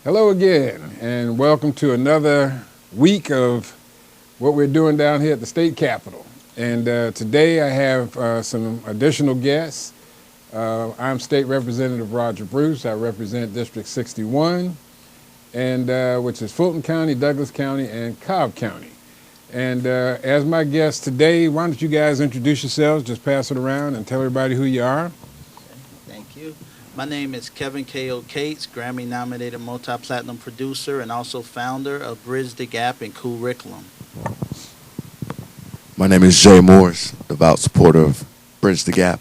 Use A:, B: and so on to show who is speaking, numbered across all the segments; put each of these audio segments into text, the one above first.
A: Hello again, and welcome to another week of what we're doing down here at the state capitol. And today I have some additional guests. I'm State Representative Roger Bruce. I represent District 61, and which is Fulton County, Douglas County, and Cobb County. And as my guests today, why don't you guys introduce yourselves, just pass it around and tell everybody who you are.
B: Thank you. My name is Kevin K.O. Cates, Grammy-nominated multi-platinum producer and also founder of Bridge the Gap and Koolriculum.
C: My name is Jay Morris, devout supporter of Bridge the Gap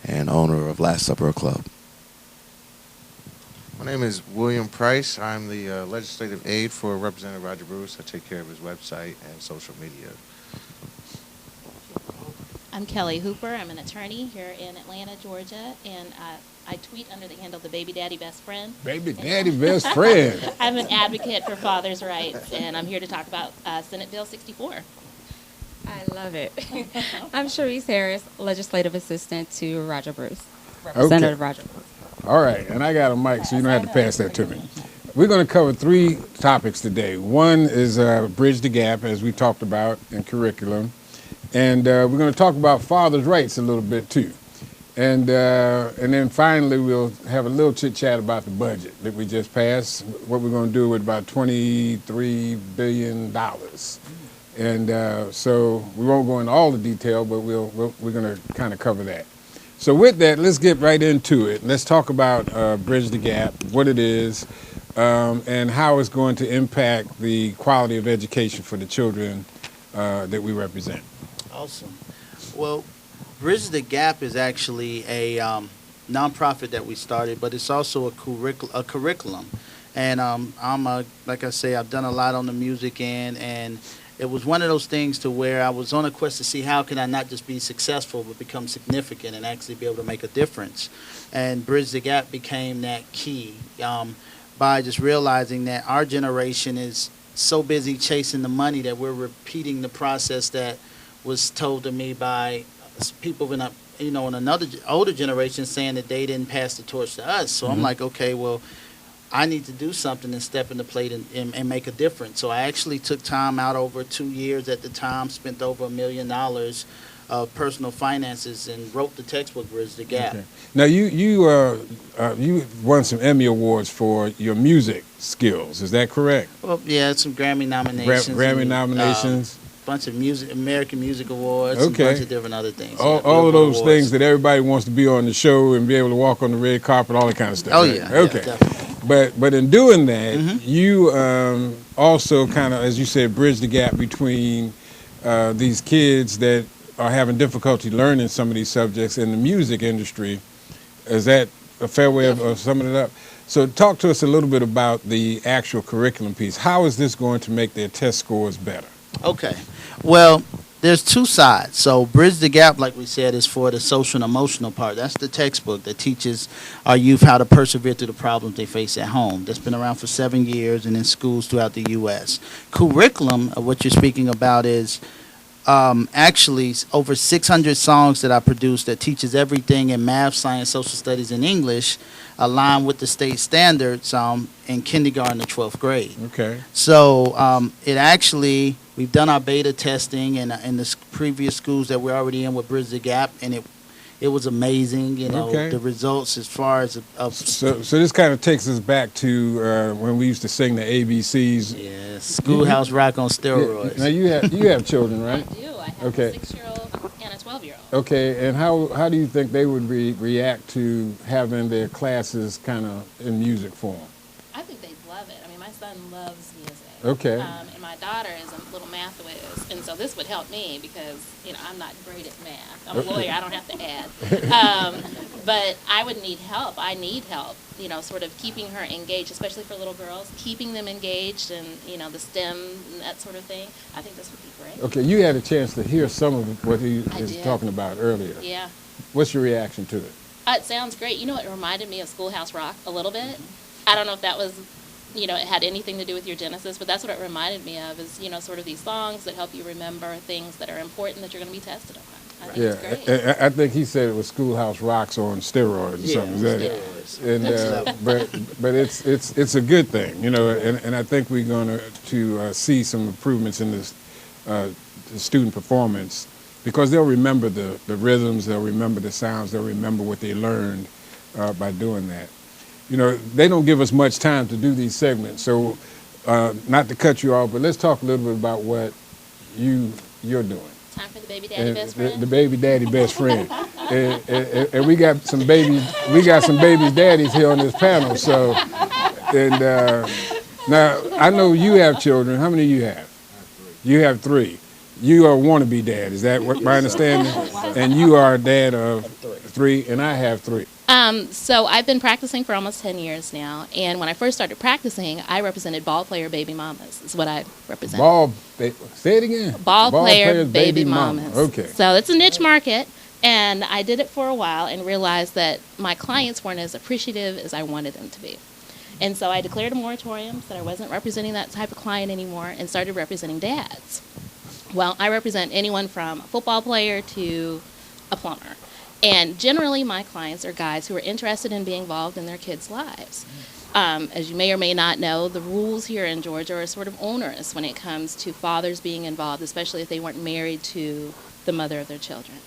C: and owner of Last Supper Club.
D: My name is William Price. I'm the legislative aide for Representative Roger Bruce. I take care of his website and social media.
E: I'm Kellie Hooper. I'm an attorney here in Atlanta, Georgia, and I tweet under the handle the Baby Daddy Best Friend.
A: Baby Daddy Best Friend.
E: I'm an advocate for fathers' rights, and I'm here to talk about Senate Bill 64.
F: I love it. I'm Sharice Harris, legislative assistant to Roger Bruce, Representative Roger Bruce.
A: All right, and I got a mic, so you don't have to pass that to me. We're going to cover three topics today. One is Bridge the Gap, as we talked about in curriculum. And we're going to talk about fathers' rights a little bit, too. And then finally, we'll have a little chit-chat about the budget that we just passed, what we're going to do with about $23 billion. And so we won't go into all the detail, but we're going to kind of cover that. So with that, let's get right into it. Let's talk about Bridge the Gap, what it is, and how it's going to impact the quality of education for the children that we represent.
B: Awesome. Well, Bridge the Gap is actually a nonprofit that we started, but it's also a curriculum. And like I say, I've done a lot on the music end, and it was one of those things to where I was on a quest to see how can I not just be successful, but become significant and actually be able to make a difference. And Bridge the Gap became that key by just realizing that our generation is so busy chasing the money that we're repeating the process that was told to me by people in another older generation saying that they didn't pass the torch to us. So I'm like, okay, well, I need to do something and step in the plate and make a difference. So I actually took time out over 2 years at the time, spent over $1 million of personal finances and wrote the textbook Bridge the Gap.
A: Okay. Now you won some Emmy Awards for your music skills. Is that correct?
B: Well, yeah, some Grammy nominations.
A: Grammy nominations.
B: Bunch of American Music Awards,
A: Okay.
B: a bunch of different other things.
A: All of those things that everybody wants to be on the show and be able to walk on the red carpet, all that kind of stuff.
B: Oh,
A: right?
B: yeah.
A: Okay.
B: Yeah, definitely.
A: But in doing that, you also kind of, as you said, bridge the gap between these kids that are having difficulty learning some of these subjects in the music industry. Is that a fair way of summing it up? So talk to us a little bit about the actual curriculum piece. How is this going to make their test scores better?
B: Okay. Well, there's two sides. So Bridge the Gap, like we said, is for the social and emotional part. That's the textbook that teaches our youth how to persevere through the problems they face at home. That's been around for 7 years and in schools throughout the U.S. Curriculum, what you're speaking about, is actually over 600 songs that I produced that teaches everything in math, science, social studies, and English, aligned with the state standards in kindergarten to 12th grade.
A: Okay.
B: So it actually, we've done our beta testing in the previous schools that we're already in with Bridge the Gap, and it was amazing. The results as far as
A: So this kind of takes us back to when we used to sing the ABCs.
B: Yeah, Schoolhouse Rock on steroids.
A: Now you have children, right?
E: I do. I have
A: Okay.
E: a 6-year-old and a 12-year-old.
A: Okay, and how do you think they would react to having their classes kind of in music form?
E: I think they love it. I mean, my son loves music.
A: Okay.
E: And my daughter is a little math whiz, and so this would help me because, I'm not great at math. I'm a lawyer. I don't have to add. But I would need help. I need help, sort of keeping her engaged, especially for little girls, keeping them engaged and, the STEM and that sort of thing. I think this would be great.
A: Okay, you had a chance to hear some of what he
E: I
A: was
E: did.
A: talking about earlier.
E: Yeah.
A: What's your reaction to it?
E: It sounds great. It reminded me of Schoolhouse Rock a little bit. I don't know if that was, it had anything to do with your genesis, but that's what it reminded me of is, sort of these songs that help you remember things that are important that you're going to be tested on. I think it's great.
A: I think he said it was Schoolhouse Rocks on steroids or something. Is that it?
B: levels.
A: And
B: Next level.
A: but it's a good thing, you know, and I think we're going to see some improvements in this the student performance, because they'll remember the rhythms, they'll remember the sounds, they'll remember what they learned by doing that. You know, they don't give us much time to do these segments, so not to cut you off, but let's talk a little bit about what you're doing.
E: Time for the baby daddy best friend.
A: The baby daddy best friend. And we got some baby daddies here on this panel. So, and now I know you have children. How many do you have? I have 3. You have 3. You are a wannabe dad. Is that what my understanding? And you are a dad of 3, and I have 3.
E: So I've been practicing for almost 10 years now, and when I first started practicing, I represented ball player baby mamas. Is what I represent.
A: Say it again.
E: Ball player baby mamas.
A: Okay.
E: So it's a niche market, and I did it for a while and realized that my clients weren't as appreciative as I wanted them to be. And so I declared a moratorium, said I wasn't representing that type of client anymore, and started representing dads. Well, I represent anyone from a football player to a plumber. And generally, my clients are guys who are interested in being involved in their kids' lives. As you may or may not know, the rules here in Georgia are sort of onerous when it comes to fathers being involved, especially if they weren't married to the mother of their children.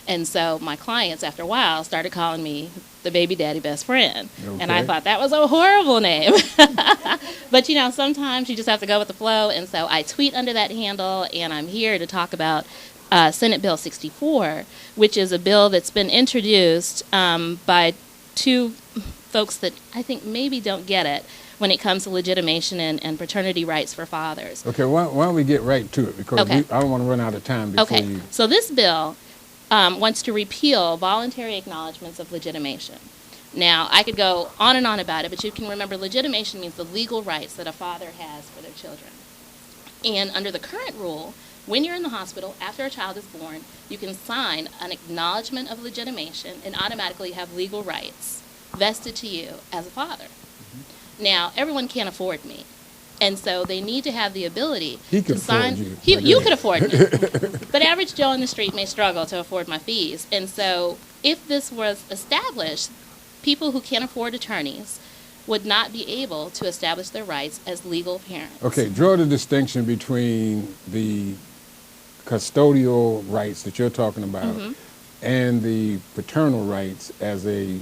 E: And so my clients, after a while, started calling me the baby daddy best friend. Okay. And I thought that was a horrible name. But, you know, sometimes you just have to go with the flow. And so I tweet under that handle, and I'm here to talk about Senate Bill 64, which is a bill that's been introduced by 2 folks that I think maybe don't get it when it comes to legitimation and paternity rights for fathers.
A: Okay, why don't we get right to it? Because I don't want to run out of time before
E: you... Okay, so this bill wants to repeal voluntary acknowledgments of legitimation. Now, I could go on and on about it, but you can remember legitimation means the legal rights that a father has for their children. And under the current rule, when you're in the hospital, after a child is born, you can sign an acknowledgement of legitimation and automatically have legal rights vested to you as a father. Mm-hmm. Now, everyone can't afford me. And so they need to have the ability to sign. You could afford me. But average Joe on the street may struggle to afford my fees. And so if this was established, people who can't afford attorneys would not be able to establish their rights as legal parents.
A: Okay, draw the distinction between the custodial rights that you're talking about and the paternal rights as a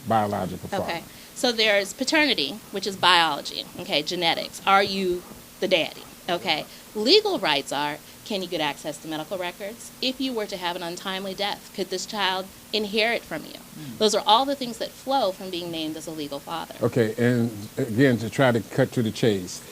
A: biological father.
E: Okay, so there's paternity, which is biology, okay, genetics. Are you the daddy? Okay, legal rights are, can you get access to medical records? If you were to have an untimely death, could this child inherit from you? Those are all the things that flow from being named as a legal father.
A: Okay, and again, to try to cut to the chase,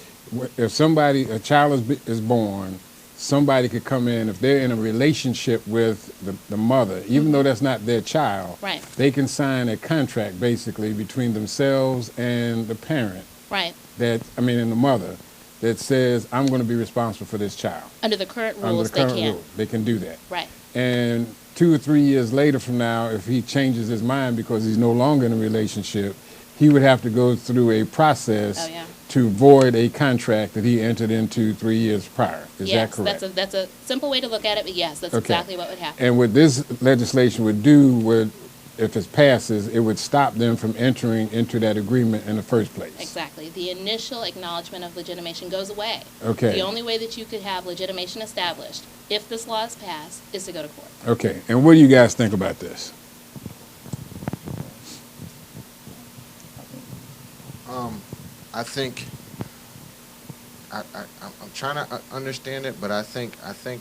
A: if a child is born, somebody could come in, if they're in a relationship with the mother, even though that's not their child,
E: right,
A: they can sign a contract basically between themselves and the parent.
E: Right.
A: And the mother, that says, I'm going to be responsible for this child.
E: Under the current rules, they can.
A: They can do that.
E: Right.
A: And 2 or 3 years later from now, if he changes his mind because he's no longer in a relationship, he would have to go through a process to void a contract that he entered into 3 years prior. Is that correct?
E: Yes, that's a simple way to look at it, but yes, that's exactly what would happen.
A: And what this legislation would do, if it passes, it would stop them from entering into that agreement in the first place.
E: Exactly. The initial acknowledgement of legitimation goes away.
A: Okay.
E: The only way that you could have legitimation established, if this law is passed, is to go to court.
A: Okay. And what do you guys think about this?
D: I think I'm trying to understand it, but I think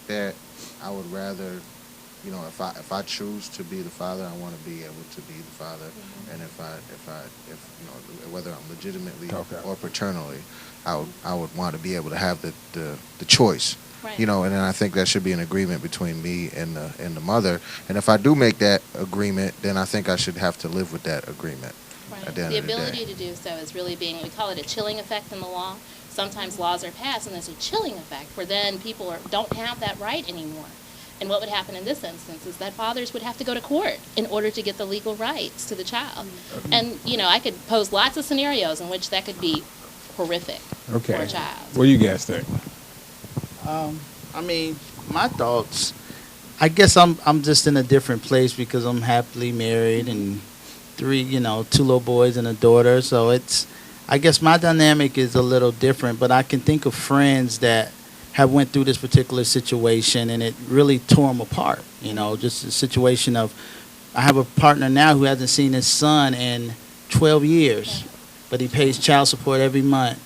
D: that I would rather, you know, if I choose to be the father, I want to be able to be the father, and if you know, whether I'm legitimately or paternally, I would want to be able to have the choice.
E: Right.
D: You know, and then I think that should be an agreement between me and the mother. And if I do make that agreement, then I think I should have to live with that agreement.
E: Right. The ability to do so is really we call it a chilling effect in the law. Sometimes laws are passed and there's a chilling effect where then people don't have that right anymore. And what would happen in this instance is that fathers would have to go to court in order to get the legal rights to the child. And, you know, I could pose lots of scenarios in which that could be horrific for a child.
A: What do you guys think?
B: My thoughts, I guess I'm just in a different place because I'm happily married and two little boys and a daughter. So I guess my dynamic is a little different, but I can think of friends that have went through this particular situation and it really tore them apart. Just a situation of, I have a partner now who hasn't seen his son in 12 years, but he pays child support every month.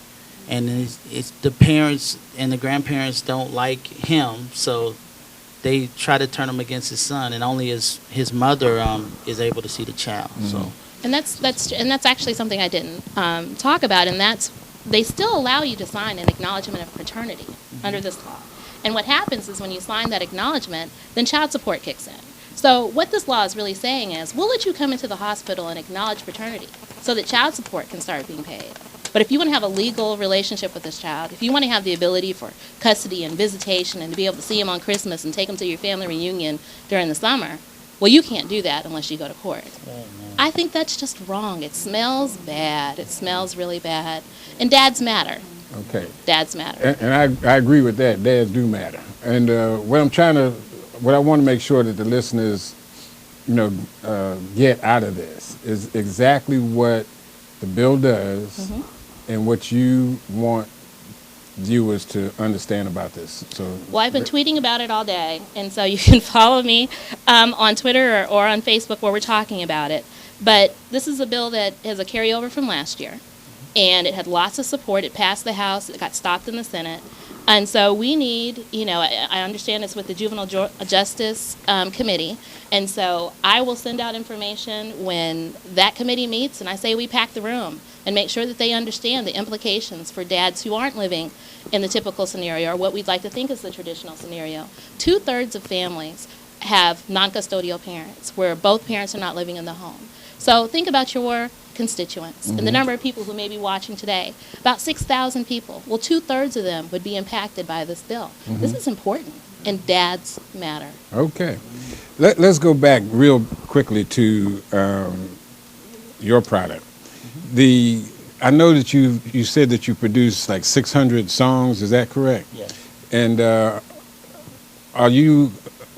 B: And it's the parents and the grandparents don't like him, so they try to turn him against his son, and only his mother is able to see the child. Mm-hmm. So,
E: and that's actually something I didn't talk about, and that's they still allow you to sign an acknowledgement of paternity under this law. And what happens is when you sign that acknowledgement, then child support kicks in. So what this law is really saying is, we'll let you come into the hospital and acknowledge paternity so that child support can start being paid. But if you want to have a legal relationship with this child, if you want to have the ability for custody and visitation and to be able to see him on Christmas and take him to your family reunion during the summer, well, you can't do that unless you go to court. I think that's just wrong. It smells bad. It smells really bad. And dads matter.
A: Okay.
E: Dads matter.
A: And I agree with that. Dads do matter. And what I want to make sure that the listeners, get out of this is exactly what the bill does and what you want viewers to understand about this.
E: Well, I've been tweeting about it all day, and so you can follow me on Twitter or on Facebook where we're talking about it. But this is a bill that is a carryover from last year, and it had lots of support. It passed the House. It got stopped in the Senate. And so we need, I understand it's with the Juvenile Justice Committee, and so I will send out information when that committee meets, and I say we pack the room and make sure that they understand the implications for dads who aren't living in the typical scenario or what we'd like to think is the traditional scenario. 2/3 of families have non-custodial parents where both parents are not living in the home. So think about your constituents and the number of people who may be watching today. About 6,000 people. Well, 2/3 of them would be impacted by this bill. This is important, and dads matter.
A: Okay. Let's go back real quickly to your product. I know that you said that you produce like 600 songs. Is that correct?
B: Yes.
A: And are you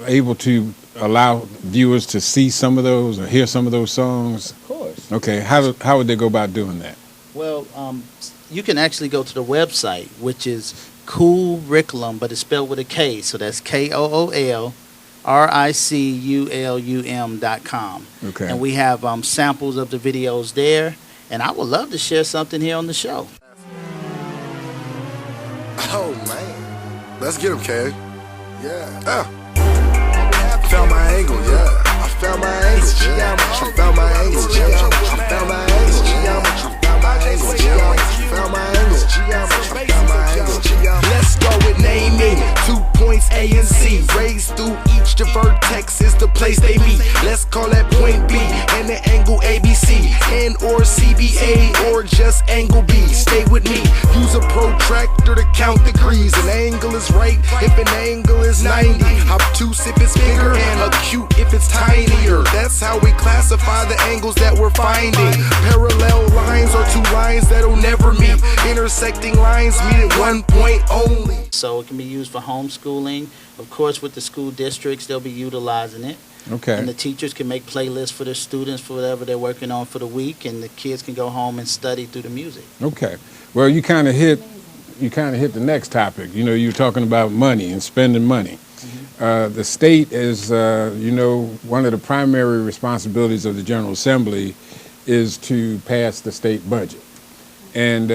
A: able to allow viewers to see some of those or hear some of those songs?
B: Of course.
A: Okay. How would they go about doing that?
B: Well, you can actually go to the website, which is Koolriculum, but it's spelled with a K, so that's KOOLRICULUM.com.
A: Okay.
B: And we have samples of the videos there, and I would love to share something here on the show.
G: Oh man, let's get him, Kellie. Yeah. Found my angle, yeah. I found my angle, yeah. I found my angle, yeah. I found my angle, yeah. I found my angle, yeah. I found my angle, yeah. I found my angle, yeah. Let's go with naming. 2 points A and C. Raised through each the vertex is the place they meet. Let's call that point B and the angle ABC. N or CBA or just angle B. Stay with me. Use a protractor to count degrees. An angle is right if an angle is 90. Obtuse if it's bigger and acute if it's tinier. That's how we classify the angles that we're finding. Parallel lines are 2 lines that'll never meet. Intersecting lines meet at 1 point only.
B: So it can be used for homeschooling. Of course, with the school districts, they'll be utilizing it.
A: Okay.
B: And the teachers can make playlists for their students for whatever they're working on for the week, and the kids can go home and study through the music.
A: Okay. Well, you kind of hit the next topic. You're talking about money and spending money. The state is, one of the primary responsibilities of the General Assembly is to pass the state budget. And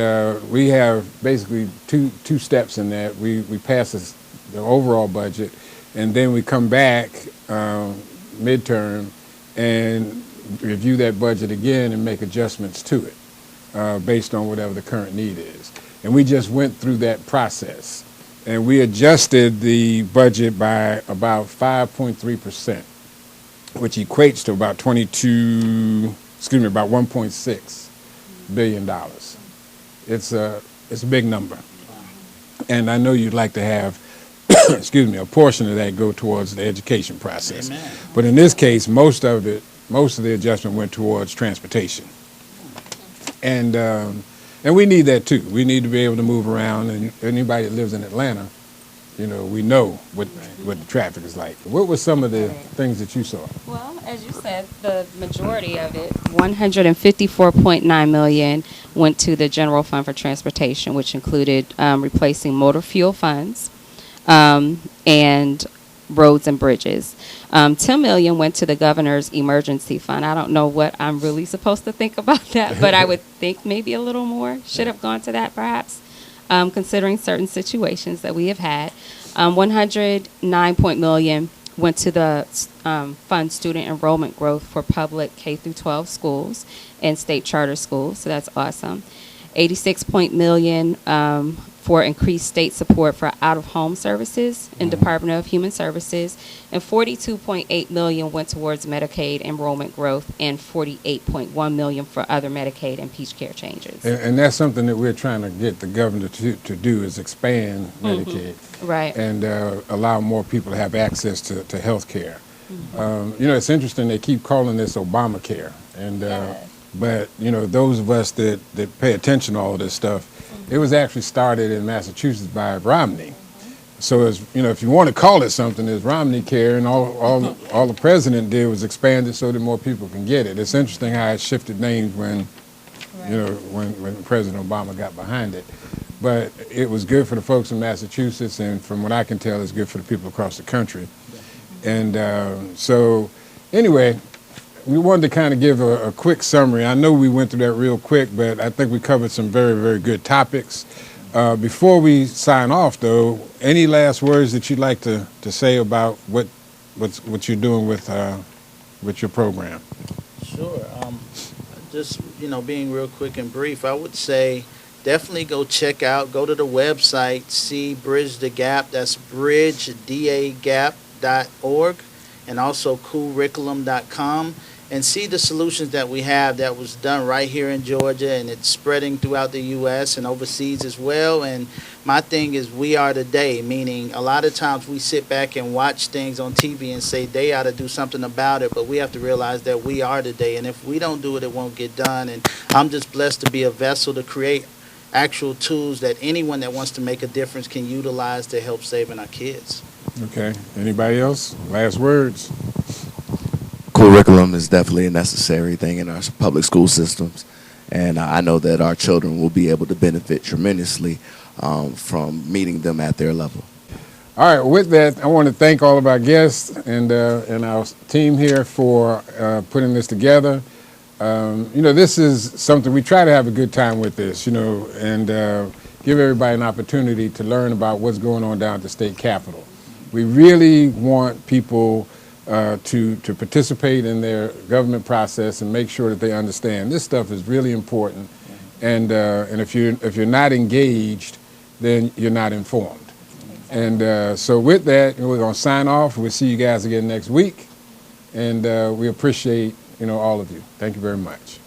A: we have basically two steps in that. We pass the overall budget, and then we come back midterm and review that budget again and make adjustments to it based on whatever the current need is. And we just went through that process. And we adjusted the budget by about 5.3%, which equates to about about $1.6 billion. It's a big number. And I know you'd like to have, a portion of that go towards the education process.
B: Amen.
A: But in this case, most of the adjustment went towards transportation. And we need that too. We need to be able to move around, and anybody that lives in Atlanta we know what the traffic is like. What were some of the things that you saw?
F: Well, as you said, the majority of it, 154.9 million, went to the general fund for transportation, which included replacing motor fuel funds and roads and bridges. 10 million went to the governor's emergency fund. I don't know what I'm really supposed to think about that, but I would think maybe a little more should have gone to that, perhaps, considering certain situations that we have had. 109 million went to the fund student enrollment growth for public K through 12 schools and state charter schools. So that's awesome. 86 million for increased state support for out-of-home services in Department of Human Services, and 42.8 million went towards Medicaid enrollment growth, and 48.1 million for other Medicaid and Peach Care changes.
A: And that's something that we're trying to get the governor to do, is expand Medicaid.
F: Right.
A: And allow more people to have access to health care. It's interesting, they keep calling this Obamacare. And but, those of us that pay attention to all of this stuff, it was actually started in Massachusetts by Romney. So, if you want to call it something, it's Romney Care, and all the president did was expand it so that more people can get it. It's interesting how it shifted names when President Obama got behind it. But it was good for the folks in Massachusetts, and from what I can tell, it's good for the people across the country. And so, anyway, we wanted to kind of give a quick summary. I know we went through that real quick, but I think we covered some very, very good topics. Before we sign off, though, any last words that you'd like to say about what you're doing with your program?
B: Sure. Just, being real quick and brief, I would say definitely go to the website, see Bridge the Gap. That's bridgedagap.org, and also Koolriculum.com. And see the solutions that we have that was done right here in Georgia, and it's spreading throughout the U.S. and overseas as well. And my thing is, we are today, meaning a lot of times we sit back and watch things on TV and say they ought to do something about it, but we have to realize that we are today, and if we don't do it, it won't get done. And I'm just blessed to be a vessel to create actual tools that anyone that wants to make a difference can utilize to help saving our kids.
A: Okay. Anybody else? Last words?
C: Curriculum is definitely a necessary thing in our public school systems, and I know that our children will be able to benefit tremendously from meeting them at their level.
A: All right, with that, I want to thank all of our guests and our team here for putting this together. This is something, we try to have a good time with this, and give everybody an opportunity to learn about what's going on down at the state capitol. We really want people to participate in their government process and make sure that they understand this stuff is really important, and if you're not engaged, then you're not informed. And so with that, we're going to sign off. We'll see you guys again next week, and we appreciate all of you. Thank you very much.